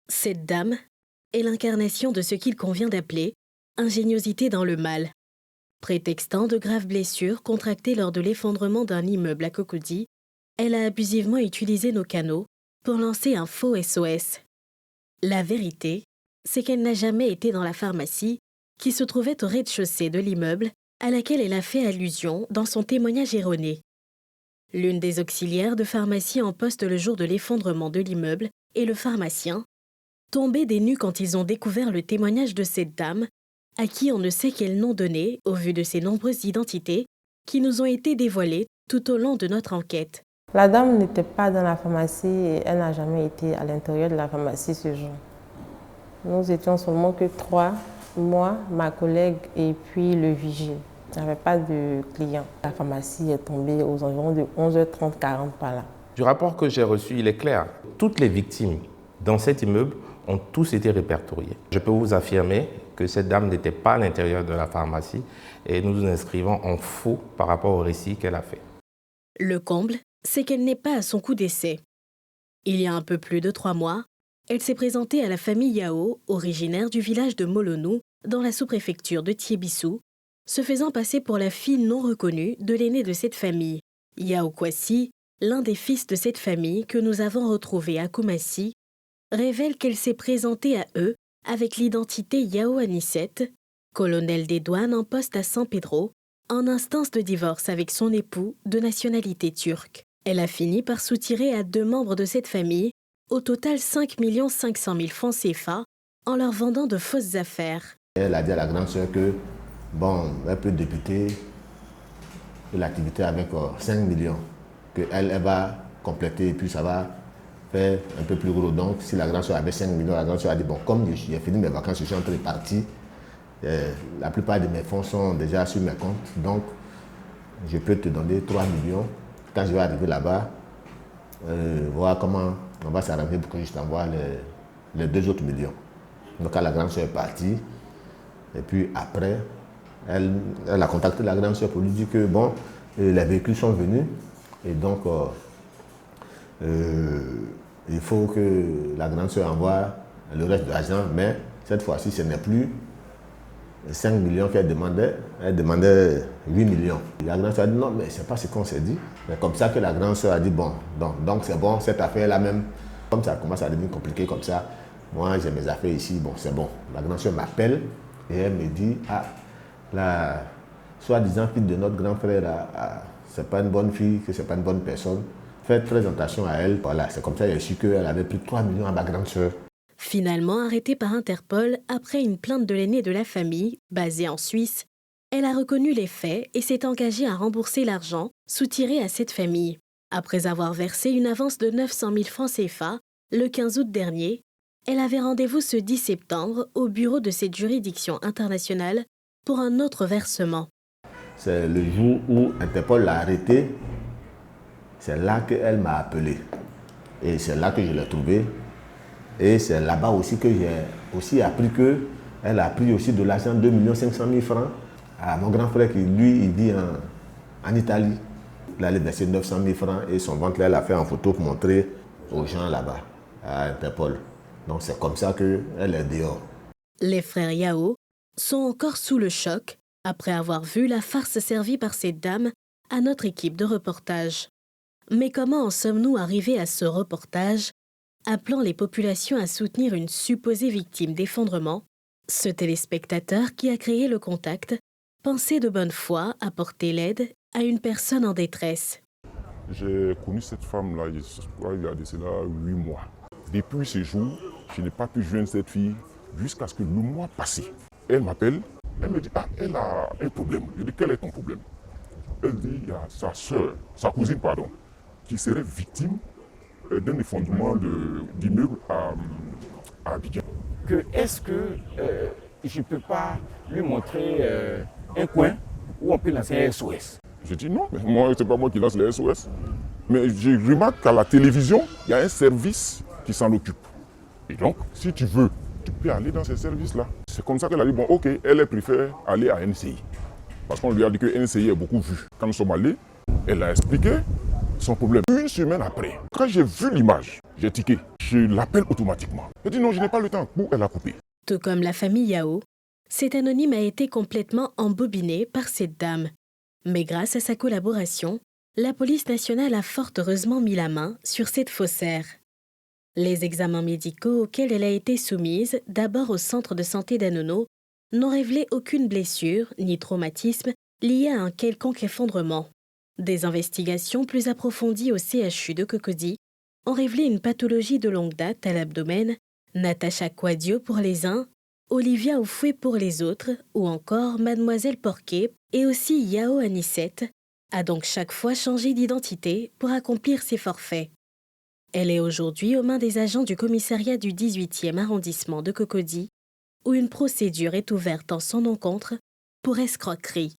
Cette dame est l'incarnation de ce qu'il convient d'appeler ingéniosité dans le mal. Prétextant de graves blessures contractées lors de l'effondrement d'un immeuble à Cocody, elle a abusivement utilisé nos canaux pour lancer un faux SOS. La vérité, c'est qu'elle n'a jamais été dans la pharmacie qui se trouvait au rez-de-chaussée de l'immeuble à laquelle elle a fait allusion dans son témoignage erroné. L'une des auxiliaires de pharmacie en poste le jour de l'effondrement de l'immeuble et le pharmacien, tombés des nues quand ils ont découvert le témoignage de cette dame, à qui on ne sait quel nom donner au vu de ses nombreuses identités qui nous ont été dévoilées tout au long de notre enquête. La dame n'était pas dans la pharmacie et elle n'a jamais été à l'intérieur de la pharmacie ce jour. Nous étions seulement que 3, moi, ma collègue et puis le vigile. Il n'y avait pas de clients. La pharmacie est tombée aux environs de 11h30, 40 par là. Du rapport que j'ai reçu, il est clair. Toutes les victimes dans cet immeuble ont tous été répertoriées. Je peux vous affirmer que cette dame n'était pas à l'intérieur de la pharmacie et nous nous inscrivons en faux par rapport au récit qu'elle a fait. Le comble, c'est qu'elle n'est pas à son coup d'essai. Il y a un peu plus de 3 mois, elle s'est présentée à la famille Yao, originaire du village de Molonou, dans la sous-préfecture de Thiébissou, se faisant passer pour la fille non reconnue de l'aîné de cette famille. Yao Kwasi, l'un des fils de cette famille que nous avons retrouvé à Koumassi, révèle qu'elle s'est présentée à eux avec l'identité Yao Anissette, colonel des douanes en poste à San Pedro, en instance de divorce avec son époux de nationalité turque. Elle a fini par soutirer à 2 membres de cette famille au total 5 500 000 francs CFA en leur vendant de fausses affaires. Elle a dit à la grande sœur que, elle peut débuter l'activité avec 5 millions, qu'elle va compléter et puis ça va faire un peu plus gros. Donc, si la grande sœur avait 5 millions, la grande sœur a dit, comme j'ai fini mes vacances, je suis en train de partir, la plupart de mes fonds sont déjà sur mes comptes, donc je peux te donner 3 millions. Quand je vais arriver là-bas, voir comment on va s'arranger pour que je t'envoie les 2 autres millions. Donc, quand la grande sœur est partie, et puis après, elle a contacté la grande sœur pour lui dire que les véhicules sont venus et donc il faut que la grande sœur envoie le reste de l'argent, mais cette fois-ci, ce n'est plus 5 millions qu'elle demandait, elle demandait 8 millions. Et la grande sœur a dit non, mais c'est pas ce qu'on s'est dit. C'est comme ça que la grande sœur a dit donc c'est bon, cette affaire-là même, comme ça commence à devenir compliqué comme ça, moi j'ai mes affaires ici, c'est bon. La grande sœur m'appelle et elle me dit, la soi-disant fille de notre grand frère, c'est pas une bonne fille, que c'est pas une bonne personne. Faites très attention à elle. Voilà, c'est comme ça j'ai su qu'elle avait pris 3 millions à ma grande sœur. Finalement arrêtée par Interpol après une plainte de l'aîné de la famille, basée en Suisse, elle a reconnu les faits et s'est engagée à rembourser l'argent soutiré à cette famille. Après avoir versé une avance de 900 000 francs CFA, le 15 août dernier, elle avait rendez-vous ce 10 septembre au bureau de cette juridiction internationale pour un autre versement. C'est le jour où Interpol l'a arrêtée, c'est là qu'elle m'a appelé. Et c'est là que je l'ai trouvée. Et c'est là-bas aussi que j'ai aussi appris qu'elle a pris aussi de l'argent, 2 500 000 francs, à mon grand frère qui, lui, il vit en Italie. Il allait verser 900 000 francs et son ventre, elle a fait en photo pour montrer aux gens là-bas, à Interpol. Donc c'est comme ça qu'elle est dehors. Les frères Yao sont encore sous le choc après avoir vu la farce servie par cette dame à notre équipe de reportage. Mais comment en sommes-nous arrivés à ce reportage appelant les populations à soutenir une supposée victime d'effondrement? Ce téléspectateur qui a créé le contact pensait de bonne foi apporter l'aide à une personne en détresse. J'ai connu cette femme-là, il y a de cela 8 mois. Depuis ce jour, je n'ai pas pu joindre cette fille jusqu'à ce que le mois passé. Elle m'appelle, elle me dit elle a un problème. Je dis quel est ton problème? Elle dit il y a sa cousine, qui serait victime d'un effondrement d'immeuble à Abidjan. Est-ce que je ne peux pas lui montrer un coin où on peut lancer un SOS? Je dis non, mais moi, ce n'est pas moi qui lance les SOS. Mais je remarque qu'à la télévision, il y a un service qui s'en occupe. Et donc, si tu veux, tu peux aller dans ces services-là. C'est comme ça qu'elle a dit, ok, elle préfère aller à NCI. Parce qu'on lui a dit que NCI est beaucoup vu. Quand nous sommes allés, elle a expliqué son problème. Une semaine après, quand j'ai vu l'image, j'ai tiqué. Je l'appelle automatiquement. Elle dit non, je n'ai pas le temps. Bon, elle a coupé. Tout comme la famille Yao, cet anonyme a été complètement embobiné par cette dame. Mais grâce à sa collaboration, la police nationale a fort heureusement mis la main sur cette faussaire. Les examens médicaux auxquels elle a été soumise, d'abord au centre de santé d'Anono, n'ont révélé aucune blessure ni traumatisme lié à un quelconque effondrement. Des investigations plus approfondies au CHU de Cocody ont révélé une pathologie de longue date à l'abdomen, Natacha Quadio pour les uns, Olivia Oufoué pour les autres, ou encore Mademoiselle Porquet et aussi Yao Anicette, a donc chaque fois changé d'identité pour accomplir ses forfaits. Elle est aujourd'hui aux mains des agents du commissariat du 18e arrondissement de Cocody, où une procédure est ouverte en son encontre pour escroquerie.